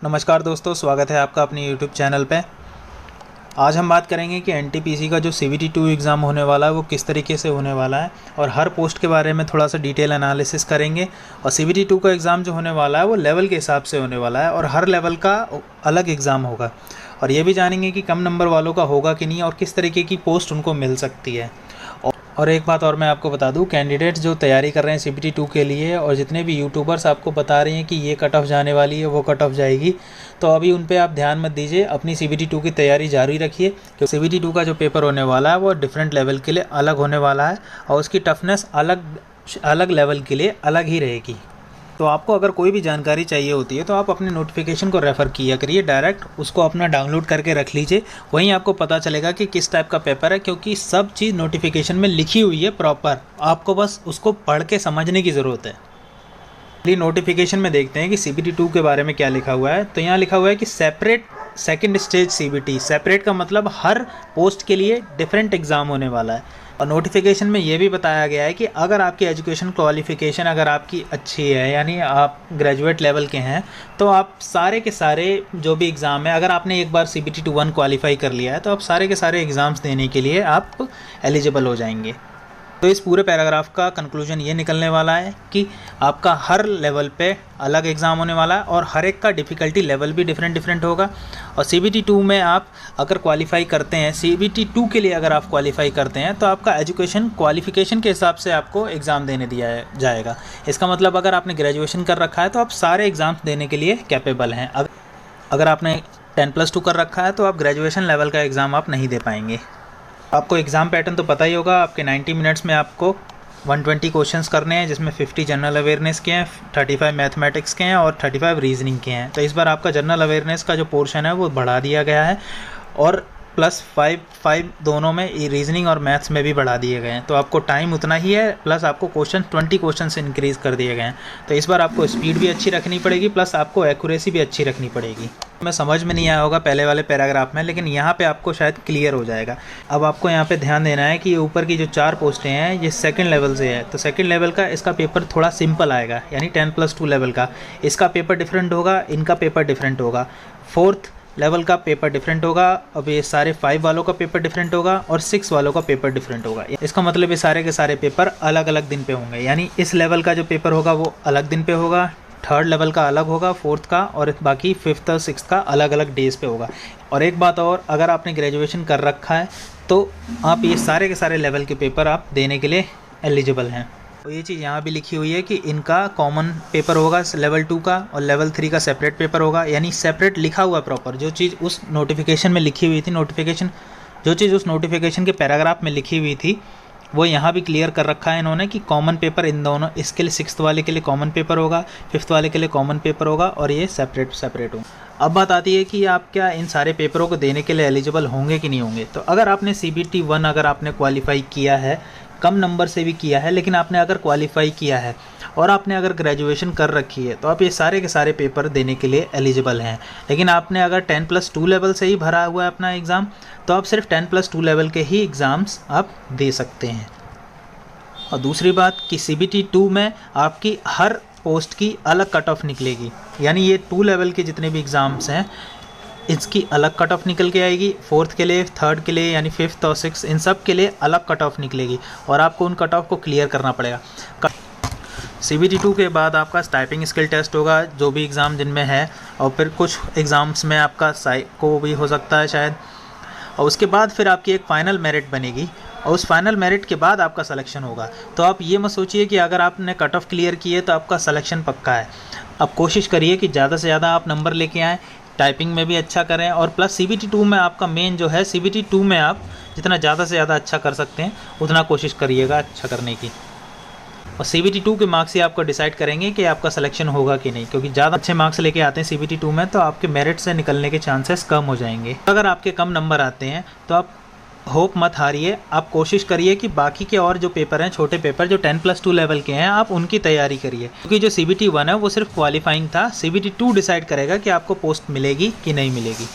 नमस्कार दोस्तों, स्वागत है आपका अपने YouTube चैनल पे। आज हम बात करेंगे कि एनटीपीसी का जो CBT2 एग्ज़ाम होने वाला है वो किस तरीके से होने वाला है और हर पोस्ट के बारे में थोड़ा सा डिटेल एनालिसिस करेंगे। और CBT2 का एग्ज़ाम जो होने वाला है वो लेवल के हिसाब से होने वाला है और हर लेवल का अलग एग्ज़ाम होगा। और ये भी जानेंगे कि कम नंबर वालों का होगा कि नहीं और किस तरीके की पोस्ट उनको मिल सकती है। और एक बात और मैं आपको बता दूं, कैंडिडेट्स जो तैयारी कर रहे हैं CBT2 के लिए और जितने भी यूट्यूबर्स आपको बता रहे हैं कि ये कट ऑफ जाने वाली है, वो कट ऑफ जाएगी, तो अभी उन पे आप ध्यान मत दीजिए, अपनी CBT2 की तैयारी जारी रखिए। क्योंकि CBT2 का जो पेपर होने वाला है वो डिफरेंट लेवल के लिए अलग होने वाला है और उसकी टफनेस अलग लेवल के लिए अलग ही रहेगी। तो आपको अगर कोई भी जानकारी चाहिए होती है तो आप अपने नोटिफिकेशन को रेफ़र किया करिए, डायरेक्ट उसको अपना डाउनलोड करके रख लीजिए, वहीं आपको पता चलेगा कि किस टाइप का पेपर है। क्योंकि सब चीज़ नोटिफिकेशन में लिखी हुई है प्रॉपर, आपको बस उसको पढ़ के समझने की ज़रूरत है। चलिए नोटिफिकेशन में देखते हैं कि CBT2 के बारे में क्या लिखा हुआ है। तो यहाँ लिखा हुआ है कि separate second stage CBT। Separate का मतलब हर पोस्ट के लिए डिफरेंट एग्ज़ाम होने वाला है। और नोटिफिकेशन में ये भी बताया गया है कि अगर आपकी एजुकेशन क्वालिफ़िकेशन अगर आपकी अच्छी है, यानी आप ग्रेजुएट लेवल के हैं, तो आप सारे के सारे जो भी एग्ज़ाम है, अगर आपने एक बार CBT2 1 क्वालिफाई कर लिया है तो आप सारे के सारे एग्ज़ाम्स देने के लिए आप एलिजिबल हो जाएंगे। तो इस पूरे पैराग्राफ का कंक्लूजन ये निकलने वाला है कि आपका हर लेवल पे अलग एग्ज़ाम होने वाला है और हर एक का डिफ़िकल्टी लेवल भी डिफरेंट होगा। और CBT2 में आप अगर क्वालिफ़ाई करते हैं, CBT2 के लिए अगर आप क्वालिफ़ाई करते हैं तो आपका एजुकेशन क्वालिफ़िकेशन के हिसाब से आपको एग्ज़ाम देने दिया जाएगा। इसका मतलब अगर आपने ग्रेजुएशन कर रखा है तो आप सारे एग्ज़ाम्स देने के लिए कैपेबल हैं। अगर आपने 10+2 कर रखा है तो आप ग्रेजुएशन लेवल का एग्ज़ाम आप नहीं दे पाएंगे। आपको एग्ज़ाम पैटर्न तो पता ही होगा। आपके 90 मिनट्स में आपको 120 क्वेश्चंस करने हैं, जिसमें 50 जनरल अवेयरनेस के हैं, 35 मैथमेटिक्स के हैं और 35 रीजनिंग के हैं। तो इस बार आपका जनरल अवेयरनेस का जो पोर्शन है वो बढ़ा दिया गया है और +5 दोनों में रीजनिंग और मैथ्स में भी बढ़ा दिए गए हैं। तो आपको टाइम उतना ही है, प्लस आपको 20 क्वेश्चन इंक्रीज़ कर दिए गए हैं। तो इस बार आपको स्पीड भी अच्छी रखनी पड़ेगी, प्लस आपको एक्यूरेसी भी अच्छी रखनी पड़ेगी। मैं समझ में नहीं आया होगा पहले वाले पैराग्राफ में, लेकिन यहाँ पे आपको शायद क्लियर हो जाएगा। अब आपको यहाँ पे ध्यान देना है कि ये ऊपर की जो 4 पोस्टें हैं ये सेकंड लेवल से है। तो सेकंड लेवल का इसका पेपर थोड़ा सिंपल आएगा, यानी 10+2 लेवल का इसका पेपर डिफरेंट होगा, इनका पेपर डिफरेंट होगा। 4th लेवल का पेपर डिफरेंट होगा। अब ये सारे 5 वालों का पेपर डिफरेंट होगा और 6 वालों का पेपर डिफरेंट होगा। इसका मतलब ये सारे के सारे पेपर अलग अलग दिन पे होंगे, यानी इस लेवल का जो पेपर होगा वो अलग दिन पे होगा, 3rd लेवल का अलग होगा, 4th का, और बाकी 5th और 6th का अलग अलग डेज़ पे होगा। और एक बात और, अगर आपने ग्रेजुएशन कर रखा है तो आप ये सारे के सारे लेवल के पेपर आप देने के लिए एलिजिबल हैं। तो ये चीज़ यहाँ भी लिखी हुई है कि इनका कॉमन पेपर होगा लेवल 2 का और लेवल 3 का सेपरेट पेपर होगा, यानी सेपरेट लिखा हुआ प्रॉपर। जो चीज़ उस नोटिफिकेशन में लिखी हुई थी, जो चीज़ उस नोटिफिकेशन के पैराग्राफ में लिखी हुई थी वो यहाँ भी क्लियर कर रखा है इन्होंने कि कॉमन पेपर इन दोनों, इसके लिए 6th वाले के लिए कॉमन पेपर होगा, 5th वाले के लिए कॉमन पेपर होगा और ये सेपरेट होगा। अब बात आती है कि आप क्या इन सारे पेपरों को देने के लिए एलिजिबल होंगे कि नहीं होंगे। तो अगर आपने CBT1 अगर आपने क्वालिफाई किया है, कम नंबर से भी किया है, लेकिन आपने अगर क्वालिफाई किया है और आपने अगर ग्रेजुएशन कर रखी है तो आप ये सारे के सारे पेपर देने के लिए एलिजिबल हैं। लेकिन आपने अगर 10+2 लेवल से ही भरा हुआ है अपना एग्ज़ाम तो आप सिर्फ 10+2 लेवल के ही एग्ज़ाम्स आप दे सकते हैं। और दूसरी बात कि CBT2 में आपकी हर पोस्ट की अलग कट ऑफ निकलेगी, यानी ये 2 लेवल के जितने भी एग्ज़ाम्स हैं इसकी अलग कट ऑफ निकल के आएगी। 4th के लिए, 3rd के लिए, यानी 5th और 6th, इन सब के लिए अलग कट ऑफ निकलेगी और आपको उन कट ऑफ को क्लियर करना पड़ेगा। CBT2 के बाद आपका टाइपिंग स्किल टेस्ट होगा, जो भी एग्ज़ाम जिनमें है, और फिर कुछ एग्ज़ाम्स में आपका साइको भी हो सकता है शायद। और उसके बाद फिर आपकी एक फ़ाइनल मेरिट बनेगी और उस फाइनल मेरिट के बाद आपका सिलेक्शन होगा। तो आप ये मत सोचिए कि अगर आपने कट ऑफ क्लियर किए तो आपका सिलेक्शन पक्का है। अब कोशिश करिए कि ज़्यादा से ज़्यादा आप नंबर लेके आएँ, टाइपिंग में भी अच्छा करें और प्लस CBT2 में आपका मेन जो है, CBT2 में आप जितना ज़्यादा से ज़्यादा अच्छा कर सकते हैं उतना कोशिश करिएगा अच्छा करने की। और CBT2 के मार्क्स ही आपको डिसाइड करेंगे कि आपका सिलेक्शन होगा कि नहीं, क्योंकि ज़्यादा अच्छे मार्क्स लेके आते हैं CBT2 में तो आपके मेरिट से निकलने के चांसेस कम हो जाएंगे। अगर आपके कम नंबर आते हैं तो आप होप मत हारिए, आप कोशिश करिए कि बाकी के और जो पेपर हैं, छोटे पेपर जो 10+2 लेवल के हैं, आप उनकी तैयारी करिए। क्योंकि जो CBT1 है वो सिर्फ क्वालिफाइंग था, CBT2 डिसाइड करेगा कि आपको पोस्ट मिलेगी कि नहीं मिलेगी।